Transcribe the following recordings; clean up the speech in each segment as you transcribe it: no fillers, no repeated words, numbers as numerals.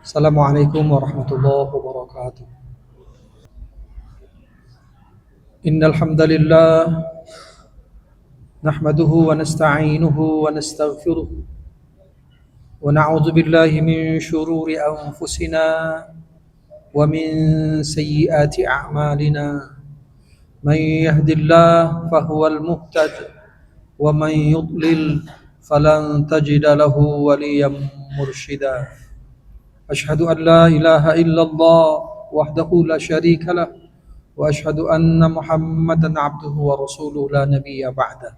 Assalamualaikum warahmatullahi wabarakatuh. Innal hamdalillah nahmaduhu wa nasta'inuhu wa nastaghfiruh wa na'udzu billahi min shururi anfusina wa min sayyiati a'malina. Man yahdihillahu fahuwal muhtad wa man yudlil falan tajida lahu waliyan mursyida. Asyhadu an la ilaha illallah wahdahu la syarika lah wa asyhadu anna Muhammadan abduhu wa rasuluhu la nabiyya ba'da.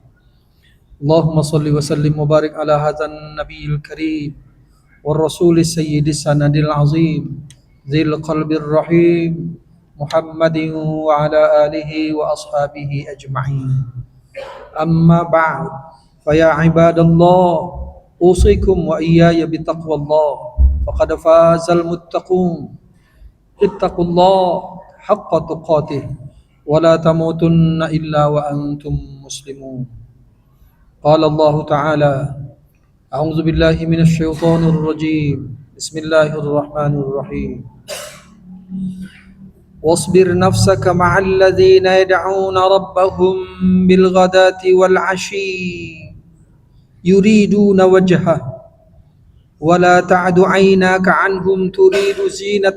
Allahumma salli wa sallim wa barik ala hadzal nabiyil karim war rasulis sayyidis sanadil azim dzil qalbir rahim Muhammadin wa ala alihi wa ashabihi ajma'in. Amma ba'd, fa ya ibadallah usikum wa iyaya bitaqwallah faqad fazal muttaqun. Ittaqullah haqqa tuqatih wa la tamutunna illa wa antum muslimun. Qala Allah Ta'ala, a'udzu billahi minasy syaithanir rajim. Bismillahirrahmanirrahim. Wasbir nafsaka ma'al ladzina yad'una rabbahum bil ghadati wal 'ashyi yuriduna wajhah ولا تعد عيناك عنهم تريد زينة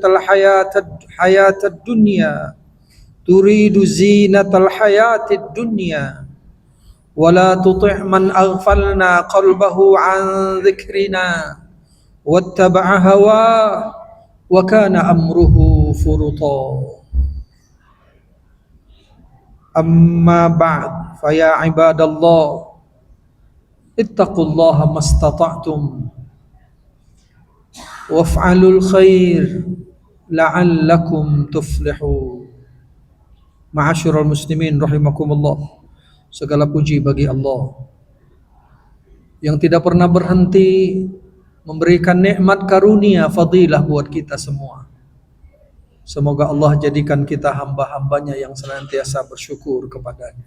الحياة الدنيا ولا تطع من أغفلنا قلبه عن ذكرنا واتبع هواه وكان أمره فرطا. أما بعد فيا عباد الله اتقوا الله ما استطعتم waf'alul khair la'allakum tuflihun. Ma'asyiral muslimin rahimakumullah. Segala puji bagi Allah yang tidak pernah berhenti memberikan nikmat karunia fadilah buat kita semua. Semoga Allah jadikan kita hamba-hambanya yang senantiasa bersyukur kepadanya.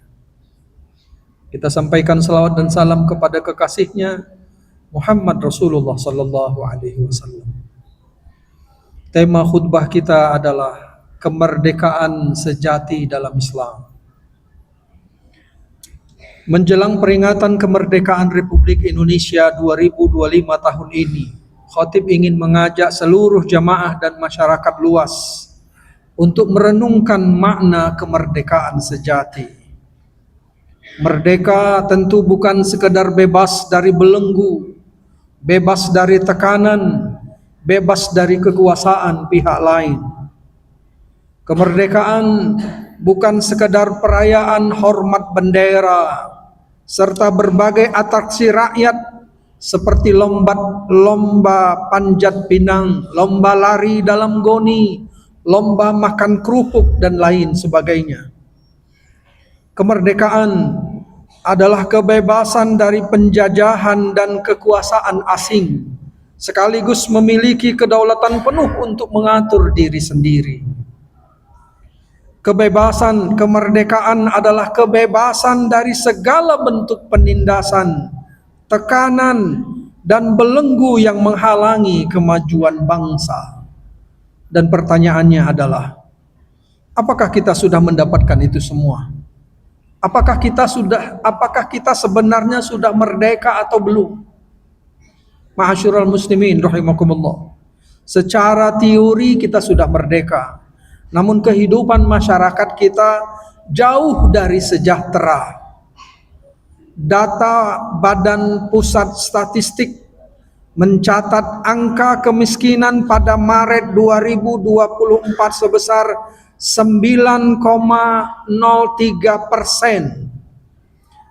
Kita sampaikan salawat dan salam kepada kekasihnya Muhammad Rasulullah sallallahu alaihi wasallam. Tema khutbah kita adalah kemerdekaan sejati dalam Islam. Menjelang peringatan kemerdekaan Republik Indonesia 2025 tahun ini, khatib ingin mengajak seluruh jamaah dan masyarakat luas untuk merenungkan makna kemerdekaan sejati. Merdeka tentu bukan sekedar bebas dari belenggu, bebas dari tekanan, bebas dari kekuasaan pihak lain. Kemerdekaan bukan sekadar perayaan hormat bendera serta berbagai atraksi rakyat seperti lomba panjat pinang, lomba lari dalam goni, lomba makan kerupuk dan lain sebagainya. Kemerdekaan adalah kebebasan dari penjajahan dan kekuasaan asing, sekaligus memiliki kedaulatan penuh untuk mengatur diri sendiri. Kemerdekaan adalah kebebasan dari segala bentuk penindasan, tekanan, dan belenggu yang menghalangi kemajuan bangsa. Dan pertanyaannya adalah, apakah kita sudah mendapatkan itu semua? Apakah kita sebenarnya sudah merdeka atau belum? Ma'asyiral muslimin rahimakumullah. Secara teori kita sudah merdeka, namun kehidupan masyarakat kita jauh dari sejahtera. Data Badan Pusat Statistik mencatat angka kemiskinan pada Maret 2024 sebesar 9,03%.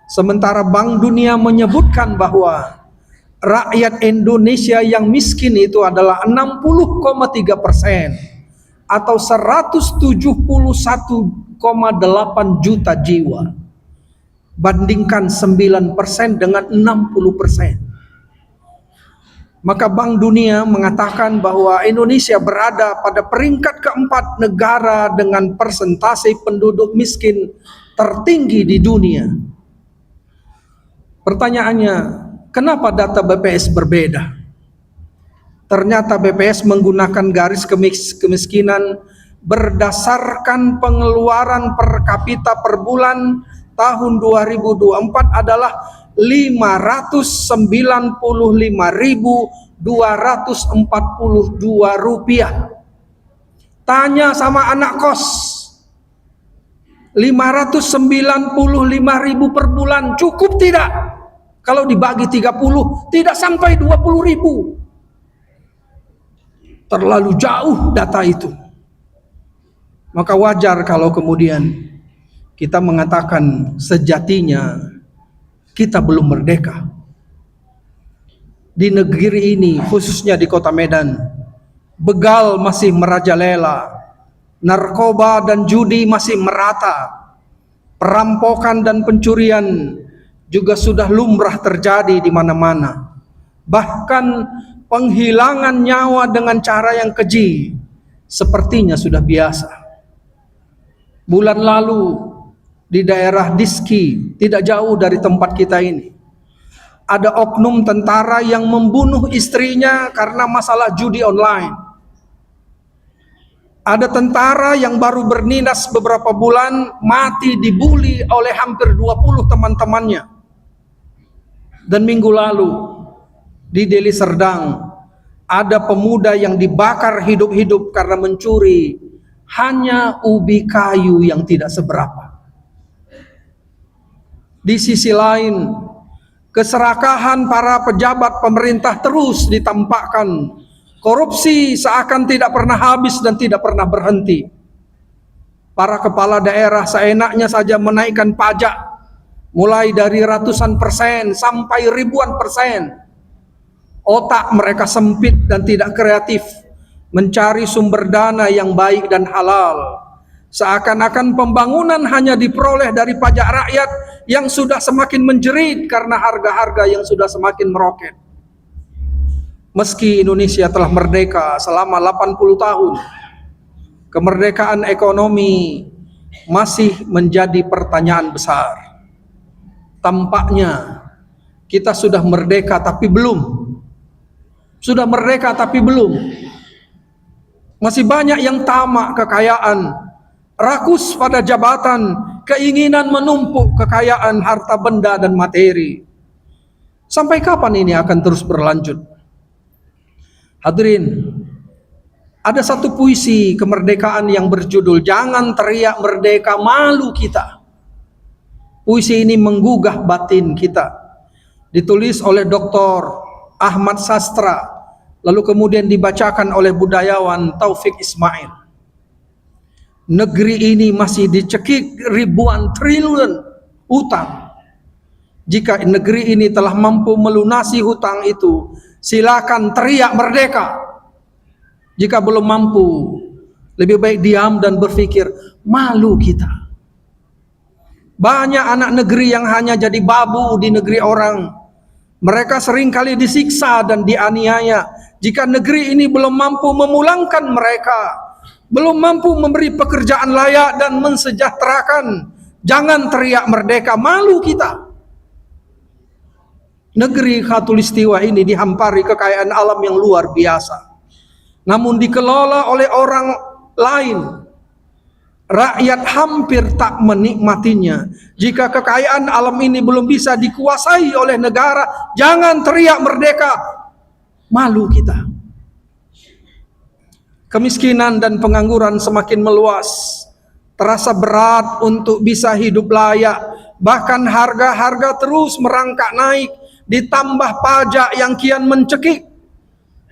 Sementara Bank Dunia menyebutkan bahwa rakyat Indonesia yang miskin itu adalah 60,3% atau 171,8 juta jiwa. Bandingkan 9% dengan 60%. Maka Bank Dunia mengatakan bahwa Indonesia berada pada peringkat keempat negara dengan persentase penduduk miskin tertinggi di dunia. Pertanyaannya, kenapa data BPS berbeda? Ternyata BPS menggunakan garis kemiskinan berdasarkan pengeluaran per kapita per bulan tahun 2024 adalah 595.242 rupiah. Tanya sama anak kos, 595.000 per bulan cukup tidak? Kalau dibagi 30 tidak sampai 20.000. Terlalu jauh data itu. Maka wajar kalau kemudian kita mengatakan sejatinya kita belum merdeka. Di negeri ini, khususnya di kota Medan, begal masih merajalela, narkoba dan judi masih merata, perampokan dan pencurian juga sudah lumrah terjadi di mana-mana. Bahkan penghilangan nyawa dengan cara yang keji sepertinya sudah biasa. Bulan lalu di daerah Diski, tidak jauh dari tempat kita ini, ada oknum tentara yang membunuh istrinya karena masalah judi online. Ada tentara yang baru berninas beberapa bulan mati dibully oleh hampir 20 teman-temannya. Dan minggu lalu di Deli Serdang ada pemuda yang dibakar hidup-hidup karena mencuri hanya ubi kayu yang tidak seberapa. Di sisi lain, keserakahan para pejabat pemerintah terus ditampakkan. Korupsi seakan tidak pernah habis dan tidak pernah berhenti. Para kepala daerah seenaknya saja menaikkan pajak, mulai dari ratusan persen sampai ribuan persen. Otak mereka sempit dan tidak kreatif mencari sumber dana yang baik dan halal. Seakan-akan pembangunan hanya diperoleh dari pajak rakyat yang sudah semakin menjerit karena harga-harga yang sudah semakin meroket. Meski Indonesia telah merdeka selama 80 tahun, kemerdekaan ekonomi masih menjadi pertanyaan besar. Tampaknya kita sudah merdeka tapi belum. Sudah merdeka tapi belum. Masih banyak yang tamak kekayaan, rakus pada jabatan, keinginan menumpuk kekayaan harta benda dan materi. Sampai kapan ini akan terus berlanjut? Hadirin, ada satu puisi kemerdekaan yang berjudul "Jangan Teriak Merdeka, Malu Kita". Puisi ini menggugah batin kita. Ditulis oleh Dr. Ahmad Sastra, lalu kemudian dibacakan oleh budayawan Taufik Ismail. Negeri ini masih dicekik ribuan triliun hutang. Jika negeri ini telah mampu melunasi hutang itu, silakan teriak merdeka. Jika belum mampu, lebih baik diam dan berpikir, malu kita. Banyak anak negeri yang hanya jadi babu di negeri orang. Mereka seringkali disiksa dan dianiaya. Jika negeri ini belum mampu memulangkan mereka, belum mampu memberi pekerjaan layak dan mensejahterakan, jangan teriak merdeka, malu kita. Negeri Khatulistiwa ini dihampari kekayaan alam yang luar biasa, namun dikelola oleh orang lain. Rakyat hampir tak menikmatinya. Jika kekayaan alam ini belum bisa dikuasai oleh negara, jangan teriak merdeka, malu kita. Kemiskinan dan pengangguran semakin meluas. Terasa berat untuk bisa hidup layak. Bahkan harga-harga terus merangkak naik, ditambah pajak yang kian mencekik.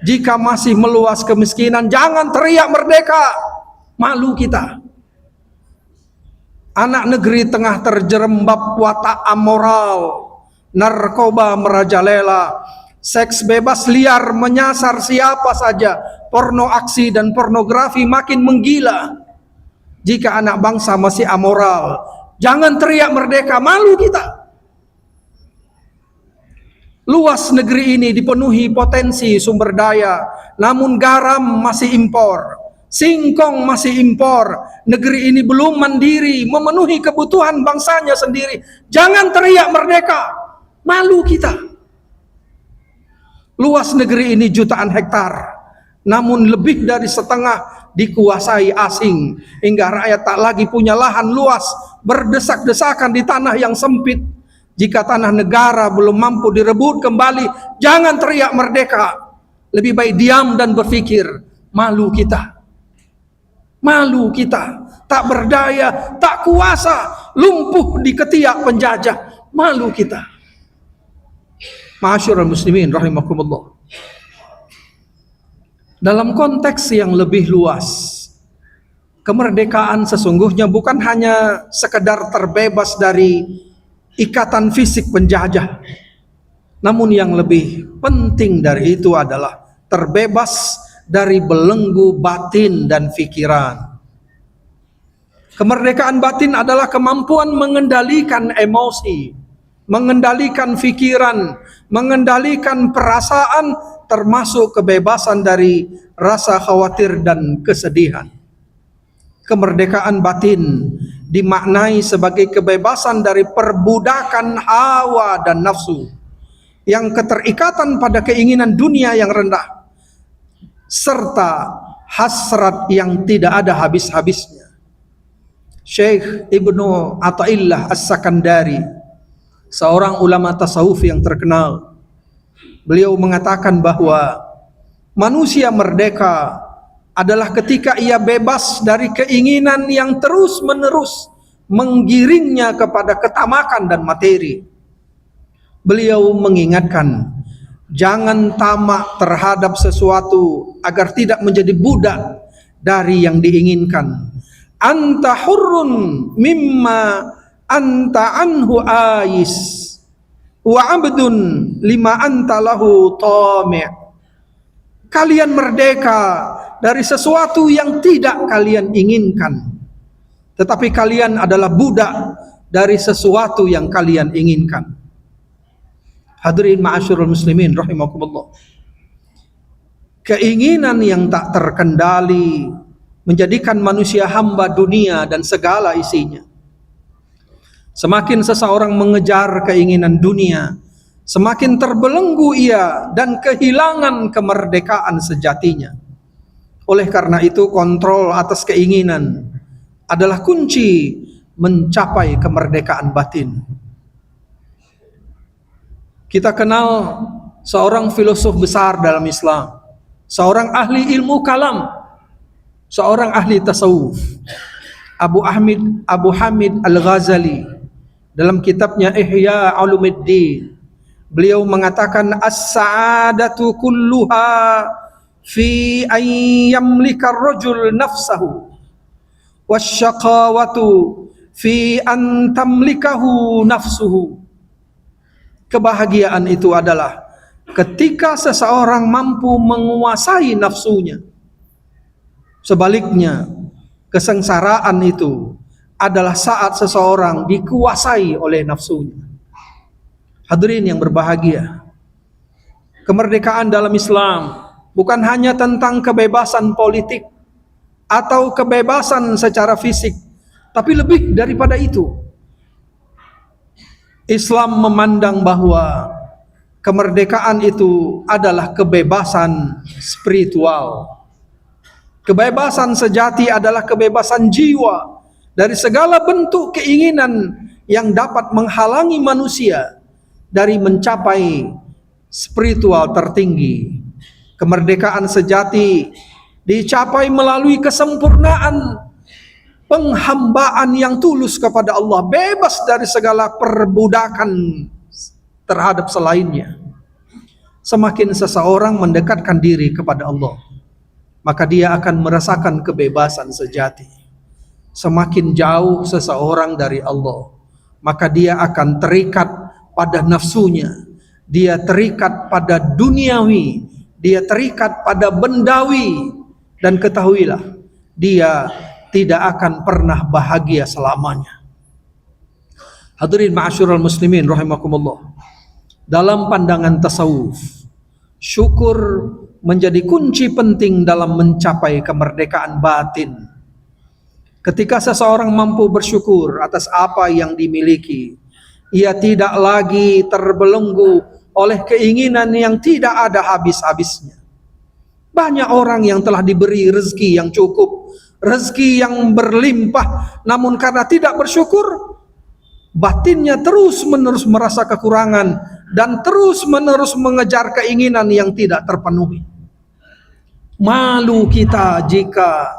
Jika masih meluas kemiskinan, jangan teriak merdeka, malu kita. Anak negeri tengah terjerembab watak amoral, narkoba merajalela, seks bebas liar menyasar siapa saja, porno aksi dan pornografi makin menggila. Jika anak bangsa masih amoral, jangan teriak merdeka, malu kita. Luas negeri ini dipenuhi potensi sumber daya, namun garam masih impor. Singkong masih impor. Negeri ini belum mandiri memenuhi kebutuhan bangsanya sendiri. Jangan teriak merdeka, malu kita. Luas negeri ini jutaan hektar, namun lebih dari setengah dikuasai asing, hingga rakyat tak lagi punya lahan luas, berdesak-desakan di tanah yang sempit. Jika tanah negara belum mampu direbut kembali, jangan teriak merdeka. Lebih baik diam dan berpikir, malu kita. Malu kita, tak berdaya, tak kuasa, lumpuh di ketiak penjajah. Malu kita. Ma'asyiral muslimin rahimakumullah. Dalam konteks yang lebih luas, kemerdekaan sesungguhnya bukan hanya sekedar terbebas dari ikatan fisik penjajah. Namun yang lebih penting dari itu adalah terbebas dari belenggu batin dan pikiran. Kemerdekaan batin adalah kemampuan mengendalikan emosi, mengendalikan pikiran, mengendalikan perasaan, termasuk kebebasan dari rasa khawatir dan kesedihan. Kemerdekaan batin dimaknai sebagai kebebasan dari perbudakan hawa dan nafsu, yang keterikatan pada keinginan dunia yang rendah, serta hasrat yang tidak ada habis-habisnya. Syekh Ibnu Athaillah As-Sakandari, seorang ulama tasawuf yang terkenal, beliau mengatakan bahwa manusia merdeka adalah ketika ia bebas dari keinginan yang terus-menerus menggiringnya kepada ketamakan dan materi. Beliau mengingatkan, jangan tamak terhadap sesuatu agar tidak menjadi budak dari yang diinginkan. Anta hurrun mimma anta anhu ais wa abdun lima anta lahu tami'. Kalian merdeka dari sesuatu yang tidak kalian inginkan, tetapi kalian adalah budak dari sesuatu yang kalian inginkan. Hadirin ma'asyiral muslimin rahimakumullah. Keinginan yang tak terkendali menjadikan manusia hamba dunia dan segala isinya. Semakin seseorang mengejar keinginan dunia, semakin terbelenggu ia dan kehilangan kemerdekaan sejatinya. Oleh karena itu, kontrol atas keinginan adalah kunci mencapai kemerdekaan batin. Kita kenal seorang filosof besar dalam Islam, seorang ahli ilmu kalam, seorang ahli tasawuf, Abu Hamid Al-Ghazali. Dalam kitabnya Ihya Ulumuddin, beliau mengatakan, as-sa'adatu kulluha fi an yamlika ar-rajul nafsahu, wasyaqawatu fi an tamlikahu nafsuhu. Kebahagiaan itu adalah ketika seseorang mampu menguasai nafsunya. Sebaliknya, kesengsaraan itu adalah saat seseorang dikuasai oleh nafsunya. Hadirin yang berbahagia, kemerdekaan dalam Islam bukan hanya tentang kebebasan politik atau kebebasan secara fisik, tapi lebih daripada itu. Islam memandang bahwa kemerdekaan itu adalah kebebasan spiritual. Kebebasan sejati adalah kebebasan jiwa dari segala bentuk keinginan yang dapat menghalangi manusia dari mencapai spiritual tertinggi. Kemerdekaan sejati dicapai melalui kesempurnaan penghambaan yang tulus kepada Allah, bebas dari segala perbudakan terhadap selainnya. Semakin seseorang mendekatkan diri kepada Allah, maka dia akan merasakan kebebasan sejati. Semakin jauh seseorang dari Allah, maka dia akan terikat pada nafsunya, dia terikat pada duniawi, dia terikat pada bendawi, dan ketahuilah, dia tidak akan pernah bahagia selamanya. Hadirin ma'asyiral muslimin rahimakumullah. Dalam pandangan tasawuf, syukur menjadi kunci penting dalam mencapai kemerdekaan batin. Ketika seseorang mampu bersyukur atas apa yang dimiliki, ia tidak lagi terbelenggu oleh keinginan yang tidak ada habis-habisnya. Banyak orang yang telah diberi rezeki yang cukup, rezeki yang berlimpah, namun karena tidak bersyukur, batinnya terus-menerus merasa kekurangan dan terus-menerus mengejar keinginan yang tidak terpenuhi. Malu kita jika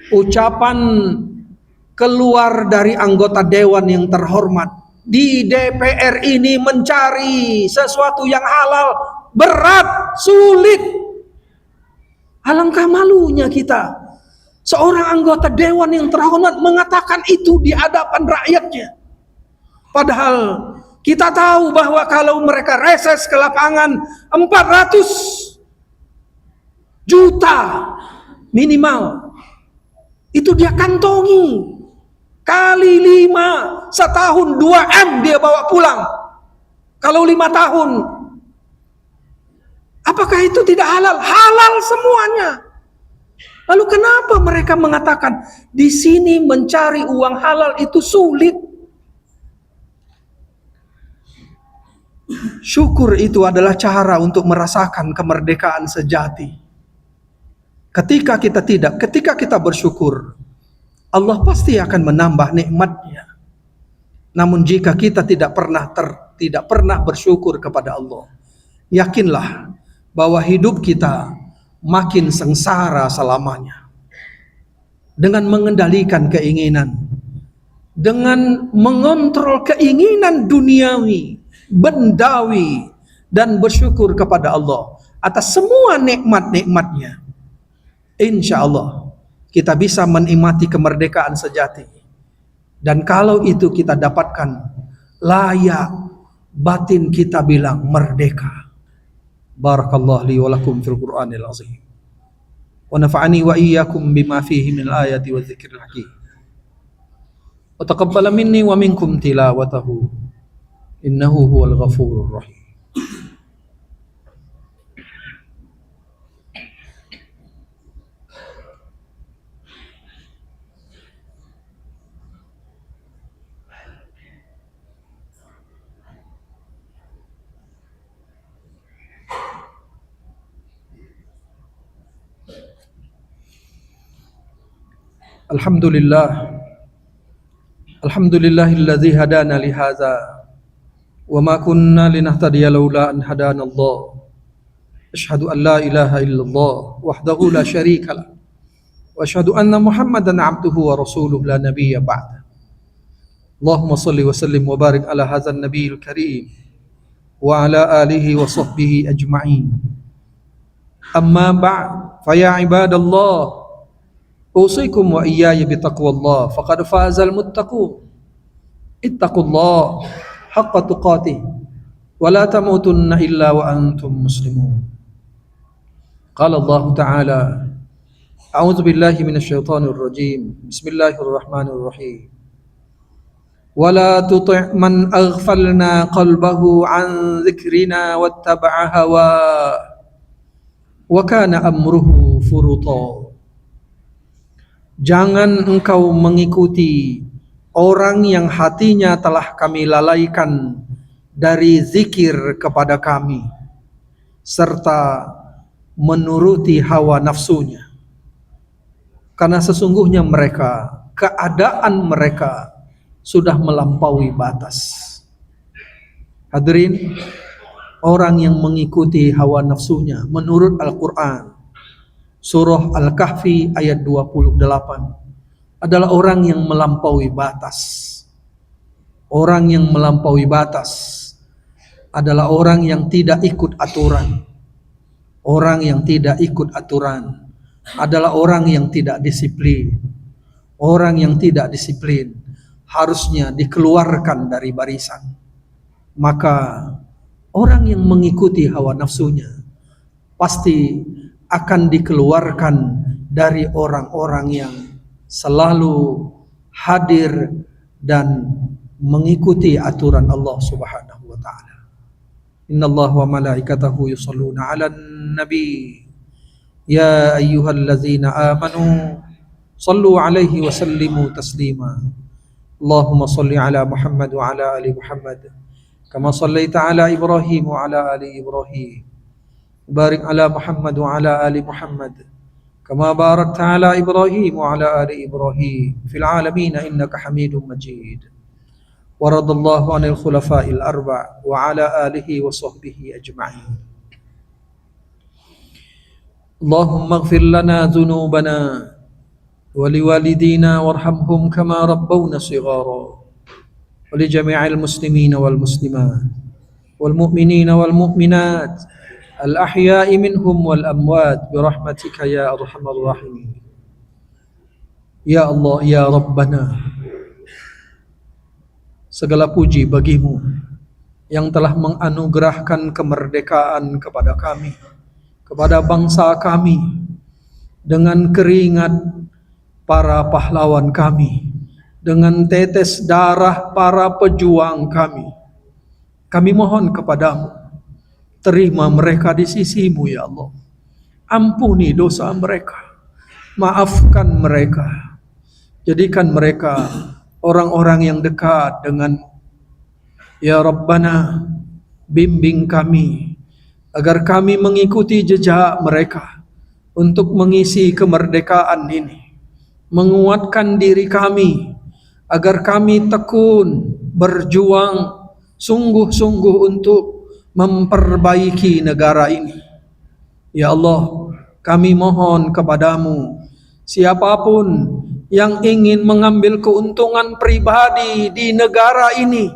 ucapan keluar dari anggota dewan yang terhormat di DPR ini mencari sesuatu yang halal berat, sulit. Alangkah malunya kita, seorang anggota dewan yang terhormat mengatakan itu di hadapan rakyatnya. Padahal kita tahu bahwa kalau mereka reses ke lapangan 400 juta minimal, itu dia kantongi. Kali 5, setahun 2 M dia bawa pulang. Kalau 5 tahun, apakah itu tidak halal? Halal semuanya. Lalu kenapa mereka mengatakan di sini mencari uang halal itu sulit? Syukur itu adalah cara untuk merasakan kemerdekaan sejati. Ketika kita bersyukur, Allah pasti akan menambah nikmatnya. Namun jika kita tidak pernah bersyukur kepada Allah, yakinlah bahwa hidup kita makin sengsara selamanya. Dengan mengendalikan keinginan, dengan mengontrol keinginan duniawi, bendawi, dan bersyukur kepada Allah atas semua nikmat-nikmatnya, insya Allah kita bisa menikmati kemerdekaan sejati. Dan kalau itu kita dapatkan, layak batin kita bilang merdeka. Barakallahu li wa lakum fil Qur'anil azim. Wa nafa'ani wa iyyakum bima fihi min ayati wa dzikril hakim. Wa taqabbala minni wa minkum tilawatahu. Innahu huwal ghafurur rahim. Alhamdulillahilladzi hadana li hadza wa ma kunna linahtadiya laula an hadana Allah. Asyhadu an la ilaha illallah wahdahu la syarika lah wa asyhadu anna Muhammadan abduhu wa rasuluhu la nabiyya ba'da. Allahumma shalli wa sallim wa barik ala hadzal nabiyil karim wa ala alihi wa sahbihi ajma'in. Amma ba'd, fa ya ibadallah, usikum wa iyaya bitaqwallah faqad fazal muttaqun. Ittaqullah haqqa tuqatih wa la tamutunna illa wa antum muslimun. Qala Allah Ta'ala, a'udzu billahi minasyaitonir rajim. Bismillahirrahmanirrahim. Wa la tuti' man aghfalna qalbahu an dzikrina wattaba'a hawa wa kana amruhu furuta. Jangan engkau mengikuti orang yang hatinya telah kami lalaikan dari zikir kepada kami, serta menuruti hawa nafsunya. Karena sesungguhnya keadaan mereka sudah melampaui batas. Hadirin, orang yang mengikuti hawa nafsunya menurut Al-Quran, Surah Al-Kahfi ayat 28, adalah orang yang melampaui batas. Orang yang melampaui batas adalah orang yang tidak ikut aturan. Orang yang tidak ikut aturan adalah orang yang tidak disiplin. Orang yang tidak disiplin harusnya dikeluarkan dari barisan. Maka orang yang mengikuti hawa nafsunya pasti akan dikeluarkan dari orang-orang yang selalu hadir dan mengikuti aturan Allah Subhanahu wa taala. Innallaha wa malaikatahu yusholluna 'alan nabi. Ya ayyuhallazina amanu shallu 'alaihi wa sallimu taslima. Allahumma shalli 'ala Muhammad wa 'ala ali Muhammad كما صليت على إبراهيم وعلى آل إبراهيم بارك على محمد وعلى آل محمد كما باركت على إبراهيم وعلى آل إبراهيم في العالمين إنك حميد مجيد ورضى الله عن الخلفاء الأربع وعلى آله وصحبه أجمعين. اللهم اغفر لنا ذنوبنا ولوالدينا وارحمهم كما ربونا صغارا ولجميع المسلمين والمسلمات والمؤمنين والمؤمنات الأحياء منهم والأموات برحمتك يا أرحم الراحمين. Ya Allah, Ya Rabbana, segala puji bagimu yang telah menganugerahkan kemerdekaan kepada kami, kepada bangsa kami, dengan keringat para pahlawan kami, dengan tetes darah para pejuang kami. Kami mohon kepadamu, terima mereka di sisimu ya Allah. Ampuni dosa mereka, maafkan mereka, jadikan mereka orang-orang yang dekat dengan ya Rabbana. Bimbing kami agar kami mengikuti jejak mereka untuk mengisi kemerdekaan ini, menguatkan diri kami agar kami tekun berjuang sungguh-sungguh untuk memperbaiki negara ini. Ya Allah, kami mohon kepadamu, siapapun yang ingin mengambil keuntungan pribadi di negara ini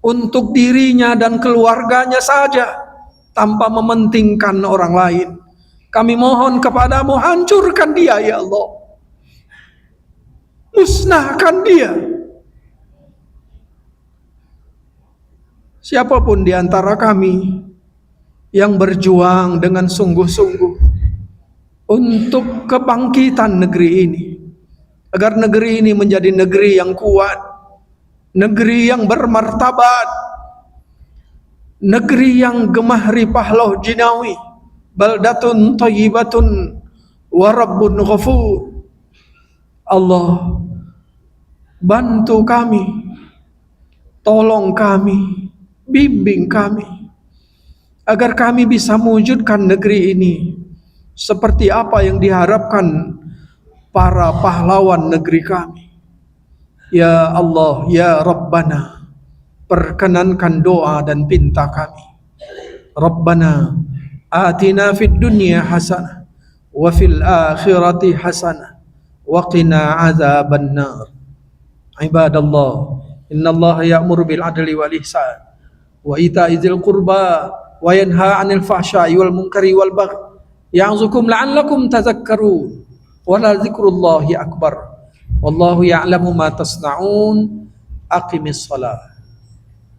untuk dirinya dan keluarganya saja tanpa mementingkan orang lain, kami mohon kepadamu, hancurkan dia ya Allah, musnahkan dia. Siapapun di antara kami yang berjuang dengan sungguh-sungguh untuk kebangkitan negeri ini, agar negeri ini menjadi negeri yang kuat, negeri yang bermartabat, negeri yang gemah ripah loh jinawi, baldatun thayyibatun wa rabbun ghafur. Allah, bantu kami, tolong kami, bimbing kami, agar kami bisa mewujudkan negeri ini seperti apa yang diharapkan para pahlawan negeri kami. Ya Allah, Ya Rabbana, perkenankan doa dan pinta kami. Rabbana atina fid dunya hasanah wa fil akhirati hasanah wa qina azaban nar. Ibadallah, innallaha ya'muru bil adli wal ihsan wa ita'i dzil qurba wa yanha 'anil fahsya'i wal munkari wal baghi ya'zukum la'allakum tadhakkarun. Wa la dzikrullahi akbar. Wallahu ya'lamu ma tasna'un. Aqimis shalah.